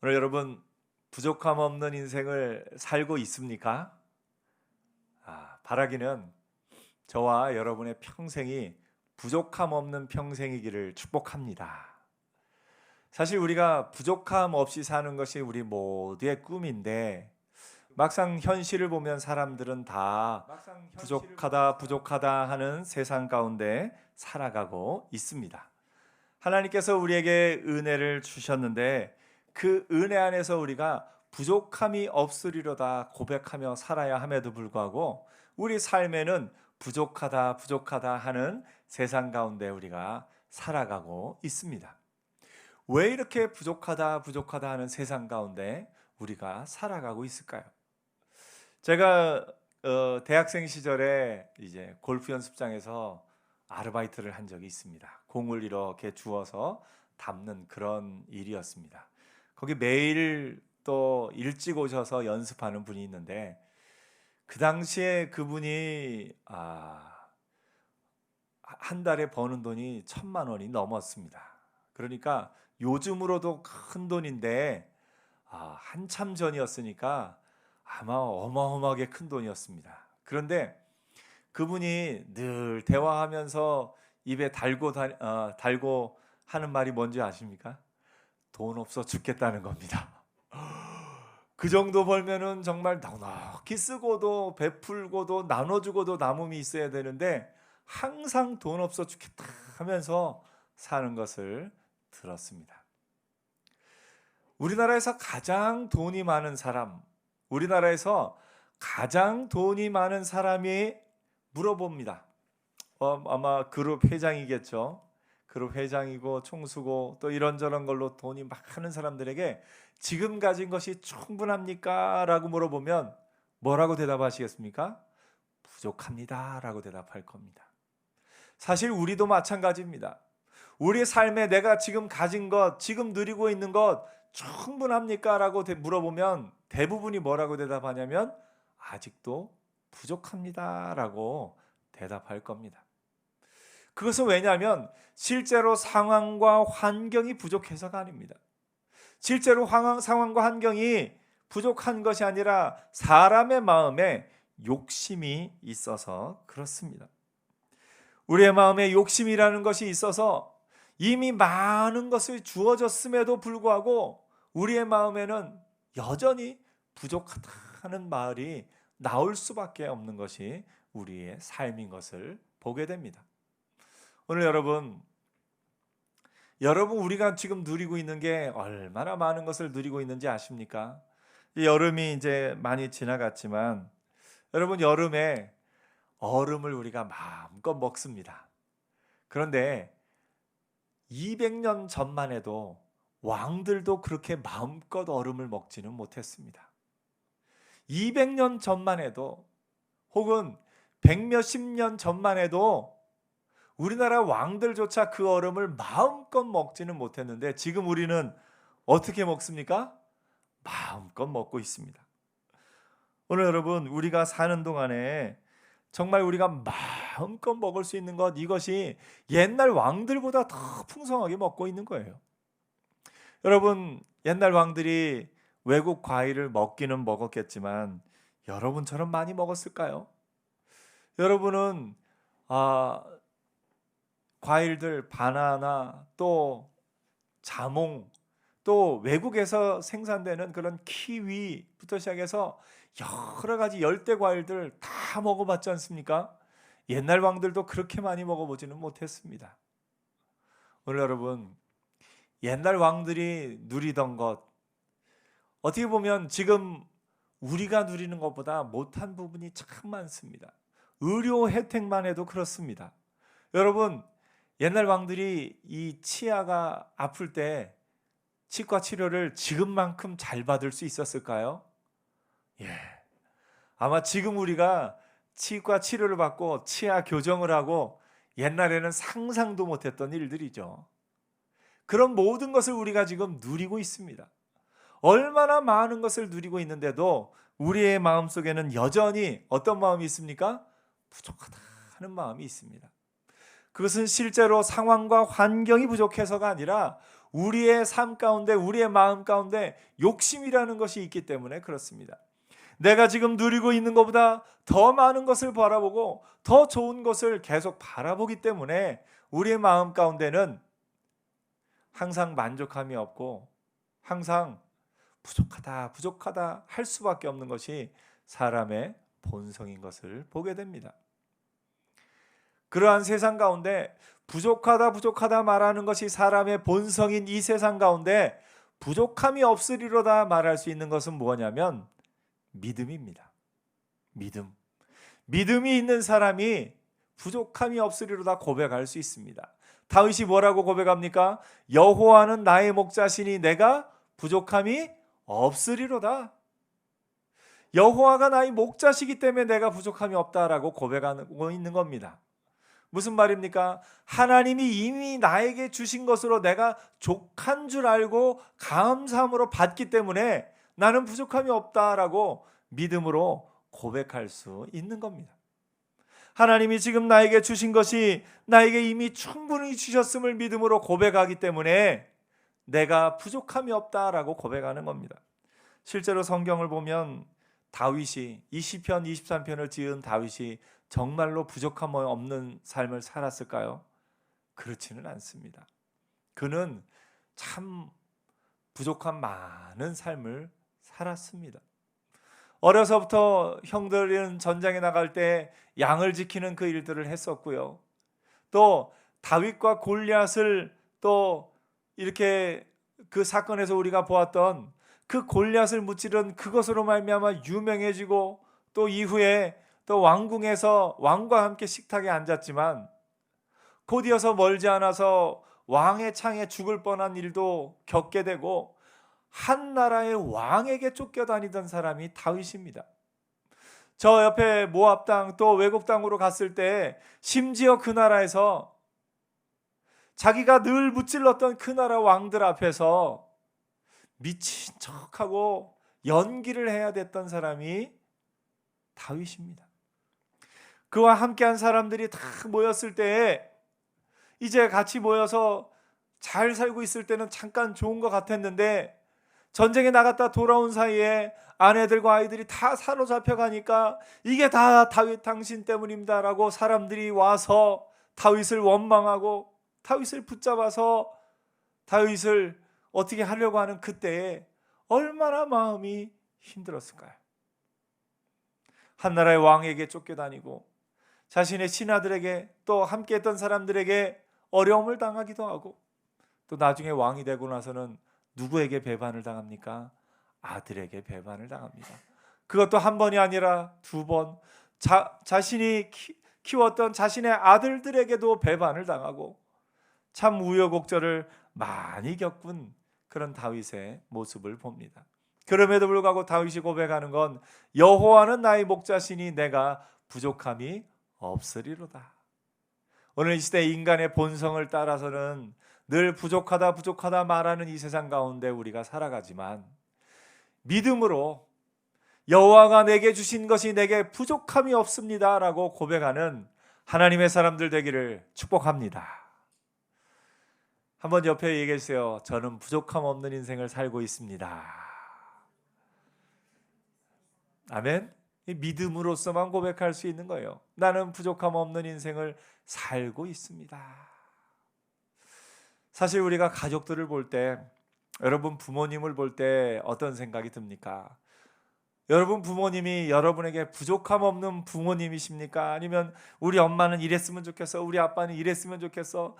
오늘 여러분 부족함 없는 인생을 살고 있습니까? 바라기는 저와 여러분의 평생이 부족함 없는 평생이기를 축복합니다. 사실 우리가 부족함 없이 사는 것이 우리 모두의 꿈인데 막상 현실을 보면 사람들은 다 부족하다 부족하다 하는 세상 가운데 살아가고 있습니다. 하나님께서 우리에게 은혜를 주셨는데 그 은혜 안에서 우리가 부족함이 없으리로다 고백하며 살아야 함에도 불구하고 우리 삶에는 부족하다 부족하다 하는 세상 가운데 우리가 살아가고 있습니다. 왜 이렇게 부족하다 부족하다 하는 세상 가운데 우리가 살아가고 있을까요? 제가 대학생 시절에 이제 골프 연습장에서 아르바이트를 한 적이 있습니다. 공을 이렇게 주워서 담는 그런 일이었습니다. 거기 매일 또 일찍 오셔서 연습하는 분이 있는데 그 당시에 그분이 한 달에 버는 돈이 1,000만 원이 넘었습니다. 그러니까 요즘으로도 큰 돈인데 한참 전이었으니까 아마 어마어마하게 큰 돈이었습니다. 그런데 그분이 늘 대화하면서 입에 달고 하는 말이 뭔지 아십니까? 돈 없어 죽겠다는 겁니다. 그 정도 벌면은 정말 넉넉히 쓰고도 베풀고도 나눠주고도 남음이 있어야 되는데 항상 돈 없어 죽겠다 하면서 사는 것을 들었습니다. 우리나라에서 가장 돈이 많은 사람, 우리나라에서 가장 돈이 많은 사람이 물어봅니다. 아마 그룹 회장이겠죠. 그룹 회장이고 총수고 또 이런저런 걸로 돈이 많은 사람들에게 지금 가진 것이 충분합니까? 라고 물어보면 뭐라고 대답하시겠습니까? 부족합니다 라고 대답할 겁니다. 사실 우리도 마찬가지입니다. 우리의 삶에 내가 지금 가진 것, 지금 누리고 있는 것 충분합니까? 라고 물어보면 대부분이 뭐라고 대답하냐면 아직도 부족합니다 라고 대답할 겁니다. 그것은 왜냐하면 실제로 상황과 환경이 부족해서가 아닙니다. 실제로 상황과 환경이 부족한 것이 아니라 사람의 마음에 욕심이 있어서 그렇습니다. 우리의 마음에 욕심이라는 것이 있어서 이미 많은 것을 주어졌음에도 불구하고 우리의 마음에는 여전히 부족하다는 말이 나올 수밖에 없는 것이 우리의 삶인 것을 보게 됩니다. 오늘 여러분 우리가 지금 누리고 있는 게 얼마나 많은 것을 누리고 있는지 아십니까? 여름이 이제 많이 지나갔지만 여러분 여름에 얼음을 우리가 마음껏 먹습니다. 그런데 200년 전만 해도 왕들도 그렇게 마음껏 얼음을 먹지는 못했습니다. 200년 전만 해도 혹은 100몇십 년 전만 해도 우리나라 왕들조차 그 얼음을 마음껏 먹지는 못했는데 지금 우리는 어떻게 먹습니까? 마음껏 먹고 있습니다. 오늘 여러분 우리가 사는 동안에 정말 우리가 마음껏 먹을 수 있는 것 이것이 옛날 왕들보다 더 풍성하게 먹고 있는 거예요. 여러분 옛날 왕들이 외국 과일을 먹기는 먹었겠지만 여러분처럼 많이 먹었을까요? 여러분은 과일들 바나나 또 자몽 또 외국에서 생산되는 그런 키위부터 시작해서 여러 가지 열대 과일들 다 먹어봤지 않습니까? 옛날 왕들도 그렇게 많이 먹어보지는 못했습니다. 오늘 여러분 옛날 왕들이 누리던 것 어떻게 보면 지금 우리가 누리는 것보다 못한 부분이 참 많습니다. 의료 혜택만 해도 그렇습니다. 여러분 옛날 왕들이 이 치아가 아플 때 치과 치료를 지금만큼 잘 받을 수 있었을까요? 아마 지금 우리가 치과 치료를 받고 치아 교정을 하고 옛날에는 상상도 못했던 일들이죠. 그런 모든 것을 우리가 지금 누리고 있습니다. 얼마나 많은 것을 누리고 있는데도 우리의 마음속에는 여전히 어떤 마음이 있습니까? 부족하다는 마음이 있습니다. 그것은 실제로 상황과 환경이 부족해서가 아니라 우리의 삶 가운데, 우리의 마음 가운데 욕심이라는 것이 있기 때문에 그렇습니다. 내가 지금 누리고 있는 것보다 더 많은 것을 바라보고 더 좋은 것을 계속 바라보기 때문에 우리의 마음 가운데는 항상 만족함이 없고 항상 부족하다 부족하다 할 수밖에 없는 것이 사람의 본성인 것을 보게 됩니다. 그러한 세상 가운데 부족하다 부족하다 말하는 것이 사람의 본성인 이 세상 가운데 부족함이 없으리로다 말할 수 있는 것은 뭐냐면 믿음입니다. 믿음이 있는 사람이 부족함이 없으리로다 고백할 수 있습니다. 다윗이 뭐라고 고백합니까? 여호와는 나의 목자시니 내가 부족함이 없으리로다. 여호와가 나의 목자시기 때문에 내가 부족함이 없다라고 고백하고 있는 겁니다. 무슨 말입니까? 하나님이 이미 나에게 주신 것으로 내가 족한 줄 알고 감사함으로 받기 때문에 나는 부족함이 없다라고 믿음으로 고백할 수 있는 겁니다. 하나님이 지금 나에게 주신 것이 나에게 이미 충분히 주셨음을 믿음으로 고백하기 때문에 내가 부족함이 없다라고 고백하는 겁니다. 실제로 성경을 보면 다윗이 이 시편 23편을 지은 다윗이 정말로 부족함 없는 삶을 살았을까요? 그렇지는 않습니다. 그는 참 부족함 많은 삶을 살았습니다. 어려서부터 형들은 전장에 나갈 때 양을 지키는 그 일들을 했었고요. 또 다윗과 골리앗을 또 이렇게 그 사건에서 우리가 보았던 그 골리앗을 무찌른 그것으로 말미암아 유명해지고 또 이후에 또 왕궁에서 왕과 함께 식탁에 앉았지만 곧이어서 멀지 않아서 왕의 창에 죽을 뻔한 일도 겪게 되고 한 나라의 왕에게 쫓겨다니던 사람이 다윗입니다. 저 옆에 모압 땅 또 외국 땅으로 갔을 때 심지어 그 나라에서 자기가 늘 무찔렀던 그 나라 왕들 앞에서 미친 척하고 연기를 해야 됐던 사람이 다윗입니다. 그와 함께한 사람들이 다 모였을 때에 이제 같이 모여서 잘 살고 있을 때는 잠깐 좋은 것 같았는데 전쟁에 나갔다 돌아온 사이에 아내들과 아이들이 다 사로잡혀 가니까 이게 다 다윗 당신 때문입니다라고 사람들이 와서 다윗을 원망하고 다윗을 붙잡아서 다윗을 어떻게 하려고 하는 그때에 얼마나 마음이 힘들었을까요? 한 나라의 왕에게 쫓겨다니고 자신의 신하들에게 또 함께했던 사람들에게 어려움을 당하기도 하고 또 나중에 왕이 되고 나서는 누구에게 배반을 당합니까? 아들에게 배반을 당합니다. 그것도 한 번이 아니라 두 번 자신이 키웠던 자신의 아들들에게도 배반을 당하고 참 우여곡절을 많이 겪은 그런 다윗의 모습을 봅니다. 그럼에도 불구하고 다윗이 고백하는 건 여호와는 나의 목자시니 내가 부족함이 없으리로다. 오늘 이 시대 인간의 본성을 따라서는 늘 부족하다 부족하다 말하는 이 세상 가운데 우리가 살아가지만 믿음으로 여호와가 내게 주신 것이 내게 부족함이 없습니다 라고 고백하는 하나님의 사람들 되기를 축복합니다. 한번 옆에 얘기해 주세요. 저는 부족함 없는 인생을 살고 있습니다. 아멘. 믿음으로서만 고백할 수 있는 거예요. 나는 부족함 없는 인생을 살고 있습니다. 사실 우리가 가족들을 볼 때, 여러분 부모님을 볼 때 어떤 생각이 듭니까? 여러분 부모님이 여러분에게 부족함 없는 부모님이십니까? 아니면 우리 엄마는 이랬으면 좋겠어, 우리 아빠는 이랬으면 좋겠어,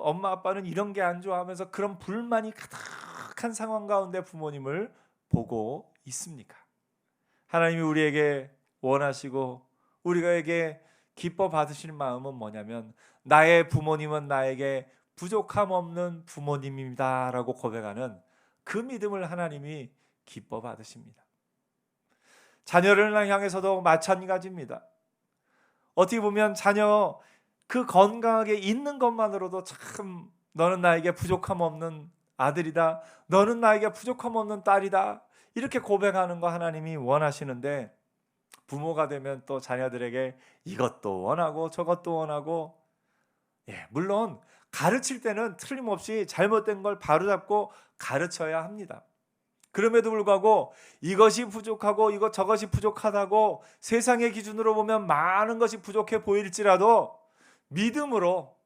엄마 아빠는 이런 게 안 좋아 하면서 그런 불만이 가득한 상황 가운데 부모님을 보고 있습니까? 하나님이 우리에게 원하시고 우리에게 기뻐 받으시는 마음은 뭐냐면 나의 부모님은 나에게 부족함 없는 부모님입니다 라고 고백하는 그 믿음을 하나님이 기뻐 받으십니다. 자녀를 향해서도 마찬가지입니다. 어떻게 보면 자녀 그 건강하게 있는 것만으로도 참 너는 나에게 부족함 없는 아들이다, 너는 나에게 부족함 없는 딸이다 이렇게 고백하는 거 하나님이 원하시는데 부모가 되면 또 자녀들에게 이것도 원하고 저것도 원하고, 물론 가르칠 때는 틀림없이 잘못된 걸 바로잡고 가르쳐야 합니다. 그럼에도 불구하고 이것이 부족하고 저것이 부족하다고 세상의 기준으로 보면 많은 것이 부족해 보일지라도 믿음으로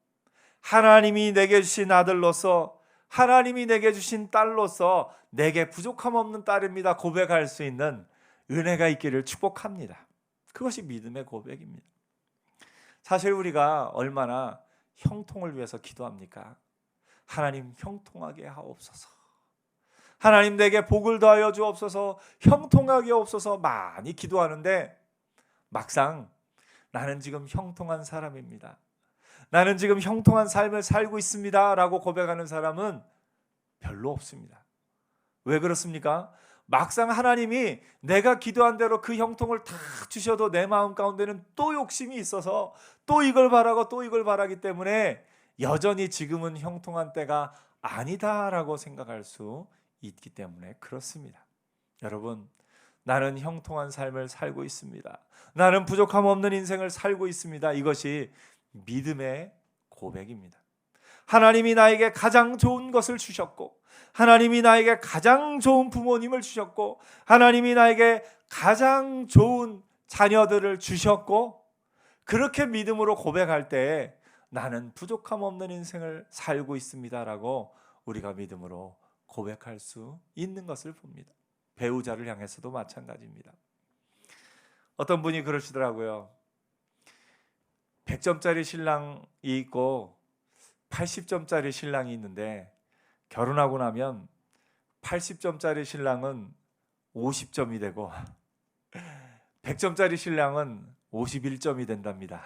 하나님이 내게 주신 아들로서, 하나님이 내게 주신 딸로서 내게 부족함 없는 딸입니다 고백할 수 있는 은혜가 있기를 축복합니다. 그것이 믿음의 고백입니다. 사실 우리가 얼마나 형통을 위해서 기도합니까? 하나님 형통하게 하옵소서, 하나님 내게 복을 더하여 주옵소서, 형통하게 하옵소서 많이 기도하는데 막상 나는 지금 형통한 사람입니다, 나는 지금 형통한 삶을 살고 있습니다 라고 고백하는 사람은 별로 없습니다. 왜 그렇습니까? 막상 하나님이 내가 기도한 대로 그 형통을 다 주셔도 내 마음 가운데는 또 욕심이 있어서 또 이걸 바라고 또 이걸 바라기 때문에 여전히 지금은 형통한 때가 아니다라고 생각할 수 있기 때문에 그렇습니다. 여러분, 나는 형통한 삶을 살고 있습니다, 나는 부족함 없는 인생을 살고 있습니다, 이것이 믿음의 고백입니다. 하나님이 나에게 가장 좋은 것을 주셨고, 하나님이 나에게 가장 좋은 부모님을 주셨고, 하나님이 나에게 가장 좋은 자녀들을 주셨고, 그렇게 믿음으로 고백할 때 나는 부족함 없는 인생을 살고 있습니다라고 우리가 믿음으로 고백할 수 있는 것을 봅니다. 배우자를 향해서도 마찬가지입니다. 어떤 분이 그러시더라고요. 100점짜리 신랑이 있고 80점짜리 신랑이 있는데 결혼하고 나면 80점짜리 신랑은 50점이 되고 100점짜리 신랑은 51점이 된답니다.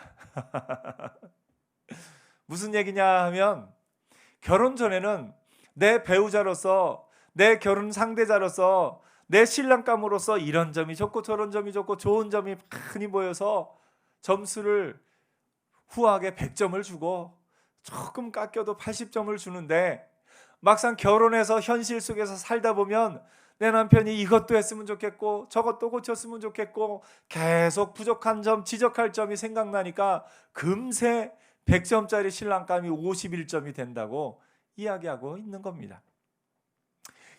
무슨 얘기냐 하면 결혼 전에는 내 배우자로서, 내 결혼 상대자로서, 내 신랑감으로서 이런 점이 좋고 저런 점이 좋고 좋은 점이 많이 모여서 점수를 후하게 100점을 주고 조금 깎여도 80점을 주는데 막상 결혼해서 현실 속에서 살다 보면 내 남편이 이것도 했으면 좋겠고 저것도 고쳤으면 좋겠고 계속 부족한 점, 지적할 점이 생각나니까 금세 100점짜리 신랑감이 51점이 된다고 이야기하고 있는 겁니다.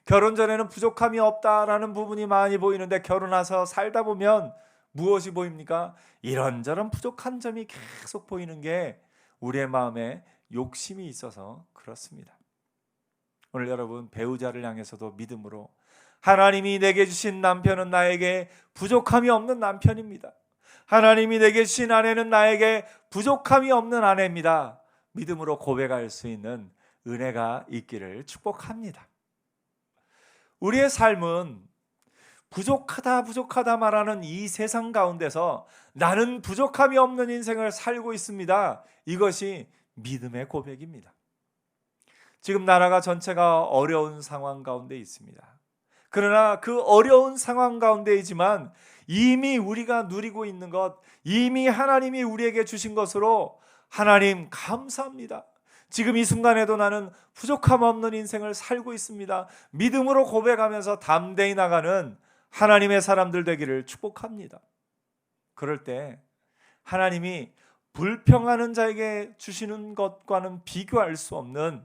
결혼 전에는 부족함이 없다라는 부분이 많이 보이는데 결혼해서 살다 보면 무엇이 보입니까? 이런저런 부족한 점이 계속 보이는 게 우리의 마음에 욕심이 있어서 그렇습니다. 오늘 여러분, 배우자를 향해서도 믿음으로 하나님이 내게 주신 남편은 나에게 부족함이 없는 남편입니다, 하나님이 내게 주신 아내는 나에게 부족함이 없는 아내입니다, 믿음으로 고백할 수 있는 은혜가 있기를 축복합니다. 우리의 삶은 부족하다 말하는 이 세상 가운데서 나는 부족함이 없는 인생을 살고 있습니다, 이것이 믿음의 고백입니다. 지금 나라가 전체가 어려운 상황 가운데 있습니다. 그러나 그 어려운 상황 가운데이지만 이미 우리가 누리고 있는 것, 이미 하나님이 우리에게 주신 것으로 하나님 감사합니다, 지금 이 순간에도 나는 부족함 없는 인생을 살고 있습니다, 믿음으로 고백하면서 담대히 나가는 하나님의 사람들 되기를 축복합니다. 그럴 때 하나님이 불평하는 자에게 주시는 것과는 비교할 수 없는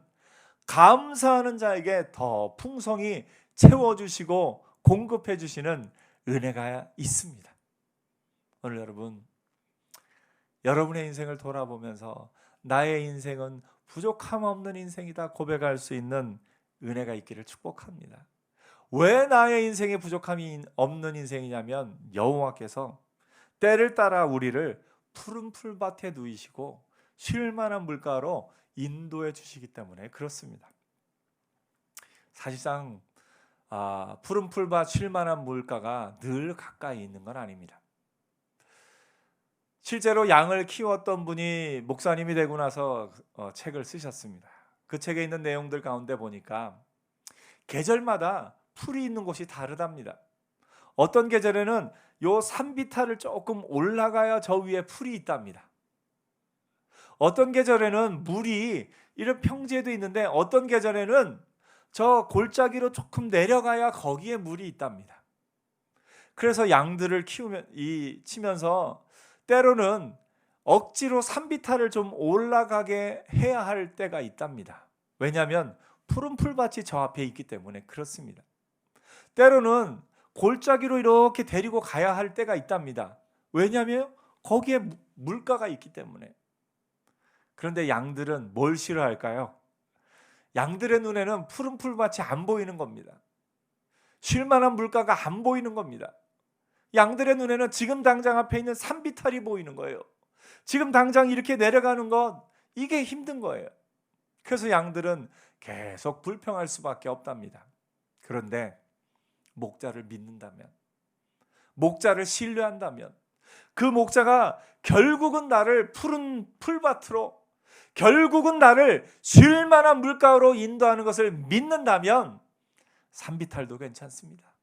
감사하는 자에게 더 풍성히 채워주시고 공급해 주시는 은혜가 있습니다. 오늘 여러분의 인생을 돌아보면서 나의 인생은 부족함 없는 인생이다 고백할 수 있는 은혜가 있기를 축복합니다. 왜 나의 인생에 부족함이 없는 인생이냐면 여호와께서 때를 따라 우리를 푸른 풀밭에 누이시고 쉴 만한 물가로 인도해 주시기 때문에 그렇습니다. 사실상 푸른 풀밭 쉴 만한 물가가 늘 가까이 있는 건 아닙니다. 실제로 양을 키웠던 분이 목사님이 되고 나서 책을 쓰셨습니다. 그 책에 있는 내용들 가운데 보니까 계절마다 풀이 있는 곳이 다르답니다. 어떤 계절에는 요 산비탈을 조금 올라가야 저 위에 풀이 있답니다. 어떤 계절에는 물이 이런 평지에도 있는데 어떤 계절에는 저 골짜기로 조금 내려가야 거기에 물이 있답니다. 그래서 양들을 치면서 때로는 억지로 산비탈을 좀 올라가게 해야 할 때가 있답니다. 왜냐하면 푸른 풀밭이 저 앞에 있기 때문에 그렇습니다. 때로는 골짜기로 이렇게 데리고 가야 할 때가 있답니다. 왜냐하면 거기에 물가가 있기 때문에. 그런데 양들은 뭘 싫어할까요? 양들의 눈에는 푸른 풀밭이 안 보이는 겁니다. 쉴만한 물가가 안 보이는 겁니다. 양들의 눈에는 지금 당장 앞에 있는 산비탈이 보이는 거예요. 지금 당장 이렇게 내려가는 것, 이게 힘든 거예요. 그래서 양들은 계속 불평할 수밖에 없답니다. 그런데 목자를 믿는다면, 목자를 신뢰한다면, 그 목자가 결국은 나를 푸른 풀밭으로, 결국은 나를 쉴 만한 물가로 인도하는 것을 믿는다면 산비탈도 괜찮습니다.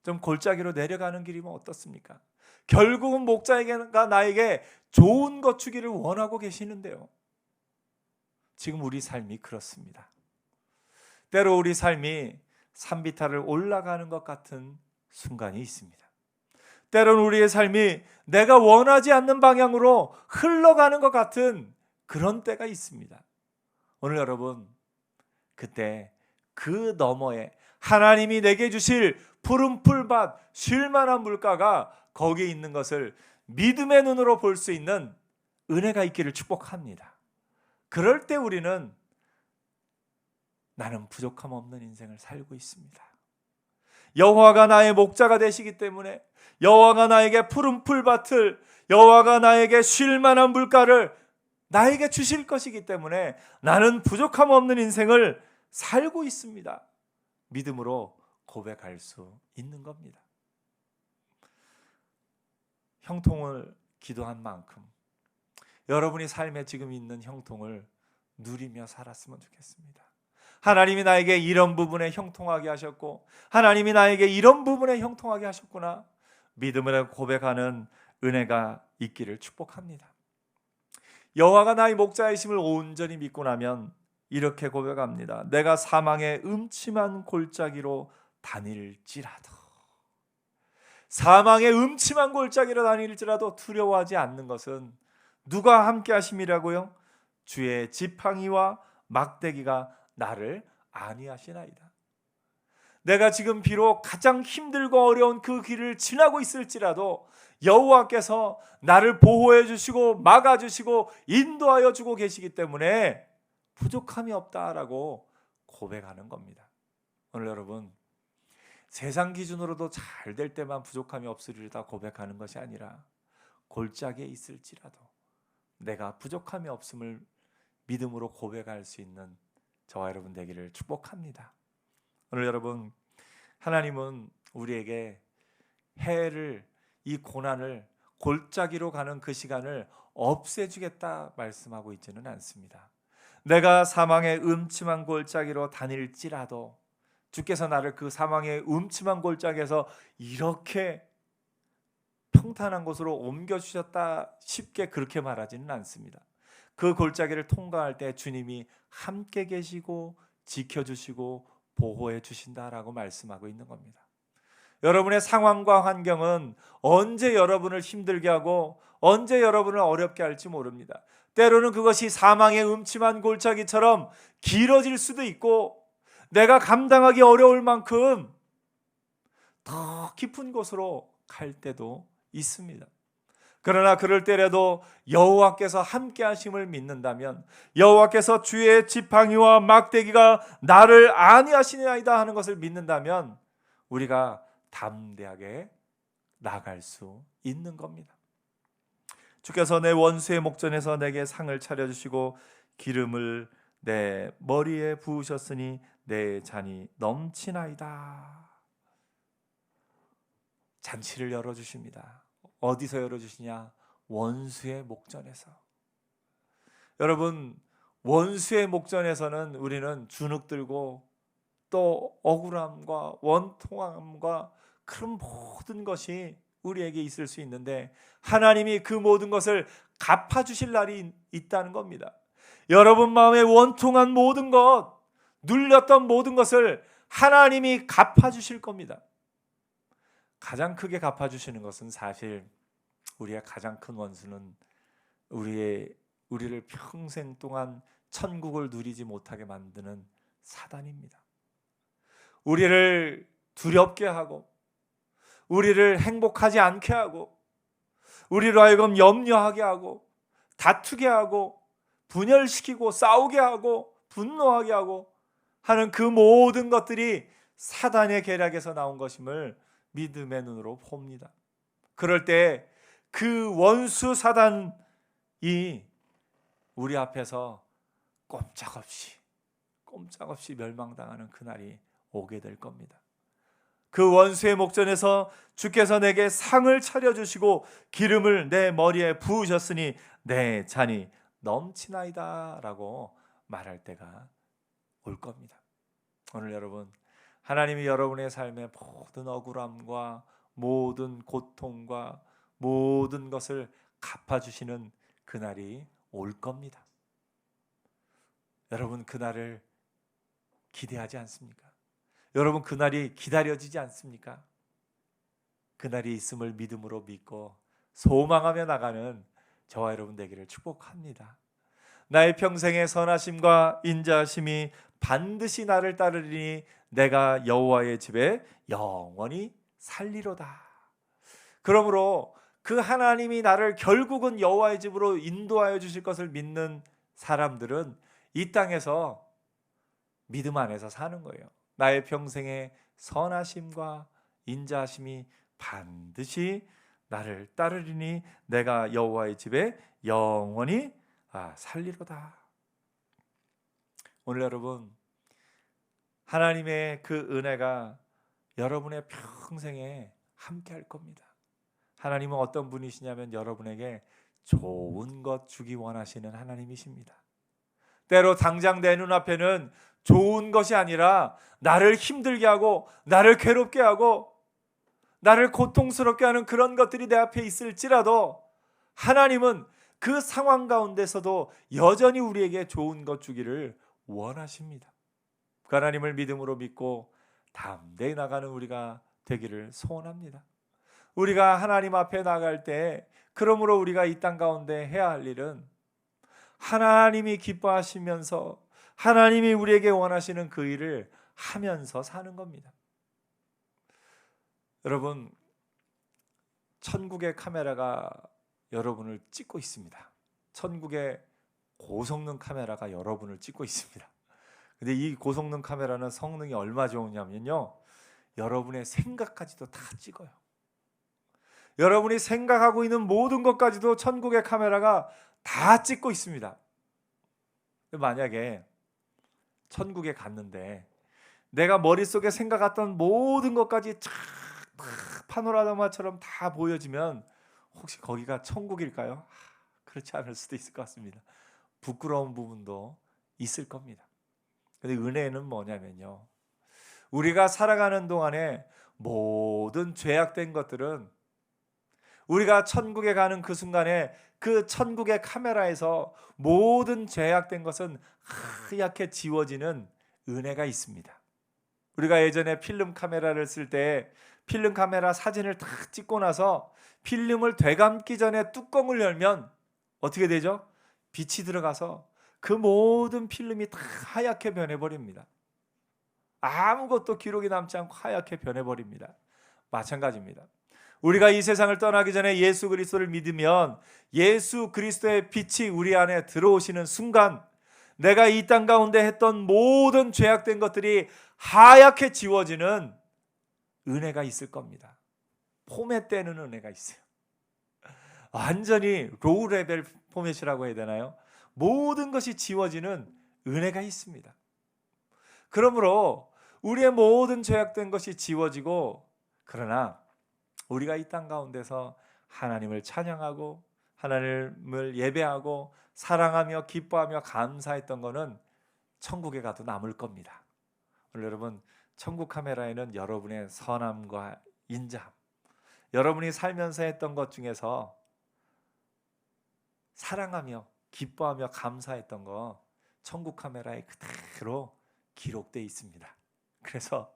좀 골짜기로 내려가는 길이면 어떻습니까? 결국은 목자가 나에게 좋은 것 주기를 원하고 계시는데요. 지금 우리 삶이 그렇습니다. 때로 우리 삶이 산비탈을 올라가는 것 같은 순간이 있습니다. 때로는 우리의 삶이 내가 원하지 않는 방향으로 흘러가는 것 같은 그런 때가 있습니다. 오늘 여러분, 그때 그 너머에 하나님이 내게 주실 푸른 풀밭, 쉴만한 물가가 거기에 있는 것을 믿음의 눈으로 볼 수 있는 은혜가 있기를 축복합니다. 그럴 때 우리는 나는 부족함 없는 인생을 살고 있습니다. 여호와가 나의 목자가 되시기 때문에, 여호와가 나에게 푸른 풀밭을, 여호와가 나에게 쉴 만한 물가를 나에게 주실 것이기 때문에 나는 부족함 없는 인생을 살고 있습니다. 믿음으로 고백할 수 있는 겁니다. 형통을 기도한 만큼 여러분이 삶에 지금 있는 형통을 누리며 살았으면 좋겠습니다. 하나님이 나에게 이런 부분에 형통하게 하셨고, 하나님이 나에게 이런 부분에 형통하게 하셨구나, 믿음으로 고백하는 은혜가 있기를 축복합니다. 여호와가 나의 목자이심을 온전히 믿고 나면 이렇게 고백합니다. 내가 사망의 음침한 골짜기로 다닐지라도, 사망의 음침한 골짜기로 다닐지라도 두려워하지 않는 것은 누가 함께 하심이라고요? 주의 지팡이와 막대기가 나를 안위하시나이다. 내가 지금 비록 가장 힘들고 어려운 그 길을 지나고 있을지라도 여호와께서 나를 보호해 주시고 막아 주시고 인도하여 주고 계시기 때문에 부족함이 없다라고 고백하는 겁니다. 오늘 여러분, 세상 기준으로도 잘 될 때만 부족함이 없으리다 고백하는 것이 아니라 골짜기에 있을지라도 내가 부족함이 없음을 믿음으로 고백할 수 있는 저와 여러분 되기를 축복합니다. 오늘 여러분, 하나님은 우리에게 해를, 이 고난을, 골짜기로 가는 그 시간을 없애주겠다 말씀하고 있지는 않습니다. 내가 사망의 음침한 골짜기로 다닐지라도 주께서 나를 그 사망의 음침한 골짜기에서 이렇게 평탄한 곳으로 옮겨주셨다 쉽게 그렇게 말하지는 않습니다. 그 골짜기를 통과할 때 주님이 함께 계시고 지켜주시고 보호해 주신다라고 말씀하고 있는 겁니다. 여러분의 상황과 환경은 언제 여러분을 힘들게 하고 언제 여러분을 어렵게 할지 모릅니다. 때로는 그것이 사망의 음침한 골짜기처럼 길어질 수도 있고, 내가 감당하기 어려울 만큼 더 깊은 곳으로 갈 때도 있습니다. 그러나 그럴 때라도 여호와께서 함께 하심을 믿는다면, 여호와께서 주의 지팡이와 막대기가 나를 안위하시나이다 하는 것을 믿는다면 우리가 담대하게 나갈 수 있는 겁니다. 주께서 내 원수의 목전에서 내게 상을 차려주시고 기름을 내 머리에 부으셨으니 내 잔이 넘치나이다. 잔치를 열어주십니다. 어디서 열어주시냐? 원수의 목전에서. 여러분, 원수의 목전에서는 우리는 주눅들고 또 억울함과 원통함과 그런 모든 것이 우리에게 있을 수 있는데, 하나님이 그 모든 것을 갚아주실 날이 있다는 겁니다. 여러분 마음에 원통한 모든 것, 눌렸던 모든 것을 하나님이 갚아주실 겁니다. 가장 크게 갚아주시는 것은 사실 우리의 가장 큰 원수는 우리를 평생 동안 천국을 누리지 못하게 만드는 사단입니다. 우리를 두렵게 하고, 우리를 행복하지 않게 하고, 우리로 하여금 염려하게 하고, 다투게 하고, 분열시키고, 싸우게 하고, 분노하게 하고 하는 그 모든 것들이 사단의 계략에서 나온 것임을 믿음의 눈으로 봅니다. 그럴 때 그 원수 사단이 우리 앞에서 꼼짝없이 멸망당하는 그날이 오게 될 겁니다. 그 원수의 목전에서 주께서 내게 상을 차려주시고 기름을 내 머리에 부으셨으니 내 잔이 넘치나이다 라고 말할 때가 올 겁니다. 오늘 여러분, 하나님이 여러분의 삶의 모든 억울함과 모든 고통과 모든 것을 갚아주시는 그날이 올 겁니다. 여러분, 그날을 기대하지 않습니까? 여러분, 그날이 기다려지지 않습니까? 그날이 있음을 믿음으로 믿고 소망하며 나가는 저와 여러분 되기를 축복합니다. 나의 평생의 선하심과 인자하심이 반드시 나를 따르리니 내가 여호와의 집에 영원히 살리로다. 그러므로 그 하나님이 나를 결국은 여호와의 집으로 인도하여 주실 것을 믿는 사람들은 이 땅에서 믿음 안에서 사는 거예요. 나의 평생의 선하심과 인자하심이 반드시 나를 따르리니 내가 여호와의 집에 영원히 살리로다. 오늘 여러분, 하나님의 그 은혜가 여러분의 평생에 함께 할 겁니다. 하나님은 어떤 분이시냐면 여러분에게 좋은 것 주기 원하시는 하나님이십니다. 때로 당장 내 눈앞에는 좋은 것이 아니라 나를 힘들게 하고 나를 괴롭게 하고 나를 고통스럽게 하는 그런 것들이 내 앞에 있을지라도 하나님은 그 상황 가운데서도 여전히 우리에게 좋은 것 주기를 원하십니다. 그 하나님을 믿음으로 믿고 담대히 나가는 우리가 되기를 소원합니다. 우리가 하나님 앞에 나갈 때 그러므로 우리가 이 땅 가운데 해야 할 일은 하나님이 기뻐하시면서 하나님이 우리에게 원하시는 그 일을 하면서 사는 겁니다. 여러분, 천국의 카메라가 여러분을 찍고 있습니다. 천국의 고성능 카메라가 여러분을 찍고 있습니다. 근데 이 고성능 카메라는 성능이 얼마 좋으냐면요, 여러분의 생각까지도 다 찍어요. 여러분이 생각하고 있는 모든 것까지도 천국의 카메라가 다 찍고 있습니다. 만약에 천국에 갔는데 내가 머릿속에 생각했던 모든 것까지 쫙 파노라마처럼 다 보여지면 혹시 거기가 천국일까요? 그렇지 않을 수도 있을 것 같습니다. 부끄러운 부분도 있을 겁니다. 근데 은혜는 뭐냐면요, 우리가 살아가는 동안에 모든 죄악된 것들은 우리가 천국에 가는 그 순간에 그 천국의 카메라에서 모든 죄악된 것은 하얗게 지워지는 은혜가 있습니다. 우리가 예전에 필름 카메라를 쓸 때 필름 카메라 사진을 다 찍고 나서 필름을 되감기 전에 뚜껑을 열면 어떻게 되죠? 빛이 들어가서 그 모든 필름이 다 하얗게 변해버립니다. 아무것도 기록이 남지 않고 하얗게 변해버립니다. 마찬가지입니다. 우리가 이 세상을 떠나기 전에 예수 그리스도를 믿으면 예수 그리스도의 빛이 우리 안에 들어오시는 순간 내가 이 땅 가운데 했던 모든 죄악된 것들이 하얗게 지워지는 은혜가 있을 겁니다. 포맷 되는 은혜가 있어요. 완전히 로우 레벨 포맷이라고 해야 되나요? 모든 것이 지워지는 은혜가 있습니다. 그러므로 우리의 모든 죄악된 것이 지워지고, 그러나 우리가 이 땅 가운데서 하나님을 찬양하고 하나님을 예배하고 사랑하며 기뻐하며 감사했던 것은 천국에 가도 남을 겁니다. 오늘 여러분, 천국 카메라에는 여러분의 선함과 인자함, 여러분이 살면서 했던 것 중에서 사랑하며 기뻐하며 감사했던 거 천국 카메라에 그대로 기록되어 있습니다. 그래서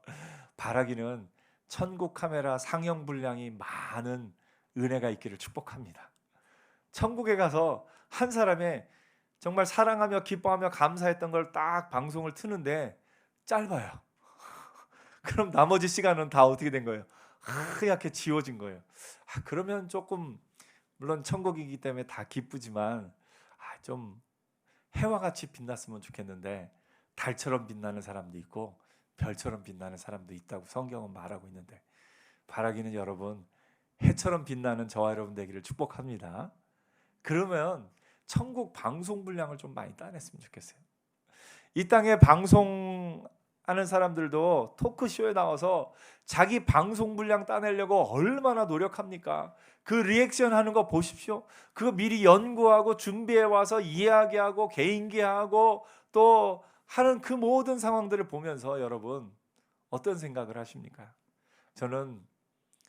바라기는 천국 카메라 상영 분량이 많은 은혜가 있기를 축복합니다. 천국에 가서 한 사람의 정말 사랑하며 기뻐하며 감사했던 걸 딱 방송을 트는데 짧아요. 그럼 나머지 시간은 다 어떻게 된 거예요? 하얗게 지워진 거예요. 그러면 조금 물론 천국이기 때문에 다 기쁘지만 좀 해와 같이 빛났으면 좋겠는데 달처럼 빛나는 사람도 있고 별처럼 빛나는 사람도 있다고 성경은 말하고 있는데 바라기는 여러분 해처럼 빛나는 저와 여러분 되기를 축복합니다. 그러면 천국 방송 분량을 좀 많이 따냈으면 좋겠어요. 이 땅에 방송하는 사람들도 토크쇼에 나와서 자기 방송 분량 따내려고 얼마나 노력합니까? 그 리액션 하는 거 보십시오. 그거 미리 연구하고 준비해 와서 이야기하고 개인기하고 또 하는 그 모든 상황들을 보면서 여러분 어떤 생각을 하십니까? 저는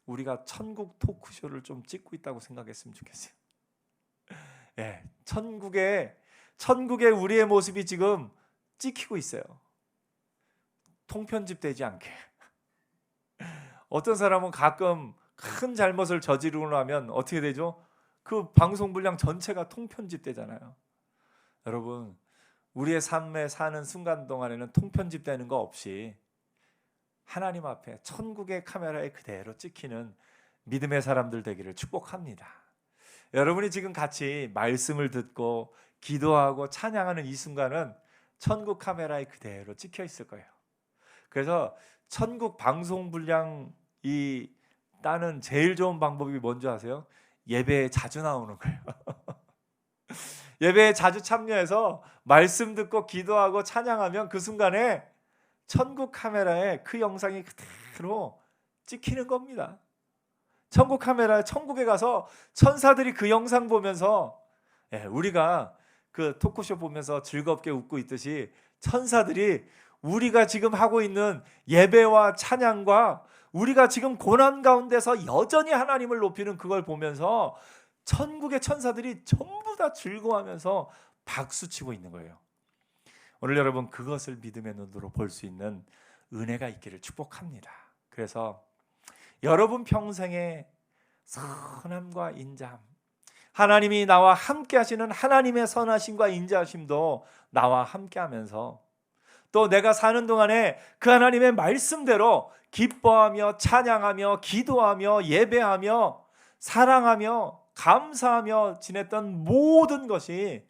우리가 천국 토크쇼를 좀 찍고 있다고 생각했으면 좋겠어요. 예, 천국에 우리의 모습이 지금 찍히고 있어요. 통편집되지 않게. 어떤 사람은 가끔 큰 잘못을 저지르고 나면 어떻게 되죠? 그 방송 분량 전체가 통편집되잖아요. 여러분, 우리의 삶에 사는 순간 동안에는 통편집되는 거 없이 하나님 앞에 천국의 카메라에 그대로 찍히는 믿음의 사람들 되기를 축복합니다. 여러분이 지금 같이 말씀을 듣고 기도하고 찬양하는 이 순간은 천국 카메라에 그대로 찍혀 있을 거예요. 그래서 천국 방송 분량이 따는 제일 좋은 방법이 뭔지 아세요? 예배에 자주 나오는 거예요. 예배에 자주 참여해서 말씀 듣고 기도하고 찬양하면 그 순간에 천국 카메라에 그 영상이 그대로 찍히는 겁니다. 천국 카메라, 천국에 가서 천사들이 그 영상 보면서 우리가 그 토크쇼 보면서 즐겁게 웃고 있듯이 천사들이 우리가 지금 하고 있는 예배와 찬양과 우리가 지금 고난 가운데서 여전히 하나님을 높이는 그걸 보면서 천국의 천사들이 전부 다 즐거워하면서 박수치고 있는 거예요. 오늘 여러분 그것을 믿음의 눈으로 볼 수 있는 은혜가 있기를 축복합니다. 그래서 여러분 평생에 선함과 인자함, 하나님이 나와 함께 하시는 하나님의 선하심과 인자하심도 나와 함께 하면서 또 내가 사는 동안에 그 하나님의 말씀대로 기뻐하며 찬양하며 기도하며 예배하며 사랑하며 감사하며 지냈던 모든 것이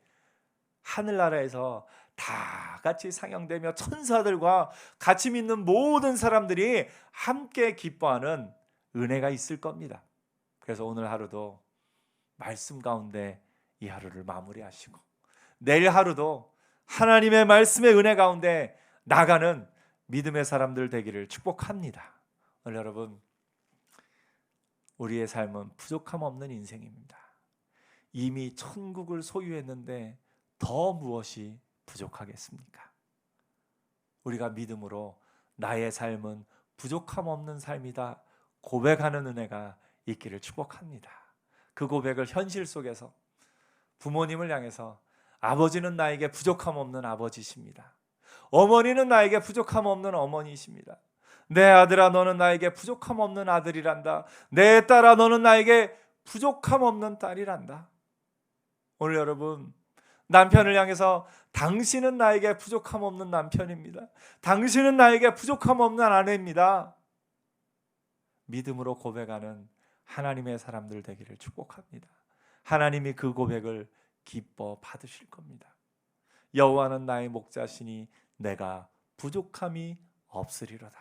하늘나라에서 다 같이 상영되며 천사들과 같이 믿는 모든 사람들이 함께 기뻐하는 은혜가 있을 겁니다. 그래서 오늘 하루도 말씀 가운데 이 하루를 마무리하시고 내일 하루도 하나님의 말씀의 은혜 가운데 나가는 믿음의 사람들 되기를 축복합니다. 오늘 여러분 우리의 삶은 부족함 없는 인생입니다. 이미 천국을 소유했는데 더 무엇이 부족하겠습니까? 우리가 믿음으로 나의 삶은 부족함 없는 삶이다 고백하는 은혜가 있기를 축복합니다. 그 고백을 현실 속에서 부모님을 향해서 아버지는 나에게 부족함 없는 아버지십니다. 어머니는 나에게 부족함 없는 어머니이십니다. 내 아들아 너는 나에게 부족함 없는 아들이란다. 내 딸아 너는 나에게 부족함 없는 딸이란다. 오늘 여러분 남편을 향해서 당신은 나에게 부족함 없는 남편입니다. 당신은 나에게 부족함 없는 아내입니다. 믿음으로 고백하는 하나님의 사람들 되기를 축복합니다. 하나님이 그 고백을 기뻐 받으실 겁니다. 여호와는 나의 목자시니 내가 부족함이 없으리로다.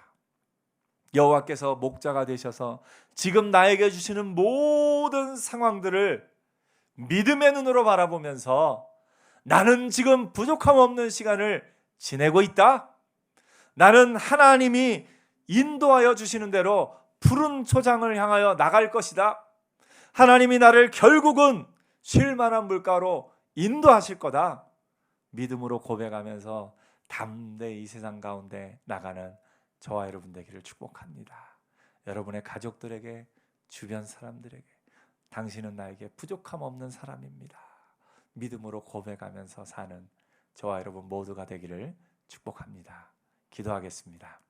여호와께서 목자가 되셔서 지금 나에게 주시는 모든 상황들을 믿음의 눈으로 바라보면서 나는 지금 부족함 없는 시간을 지내고 있다. 나는 하나님이 인도하여 주시는 대로 푸른 초장을 향하여 나갈 것이다. 하나님이 나를 결국은 쉴 만한 물가로 인도하실 거다. 믿음으로 고백하면서 담대히 이 세상 가운데 나가는 저와 여러분 되기를 축복합니다. 여러분의 가족들에게 주변 사람들에게 당신은 나에게 부족함 없는 사람입니다. 믿음으로 고백하면서 사는 저와 여러분 모두가 되기를 축복합니다. 기도하겠습니다.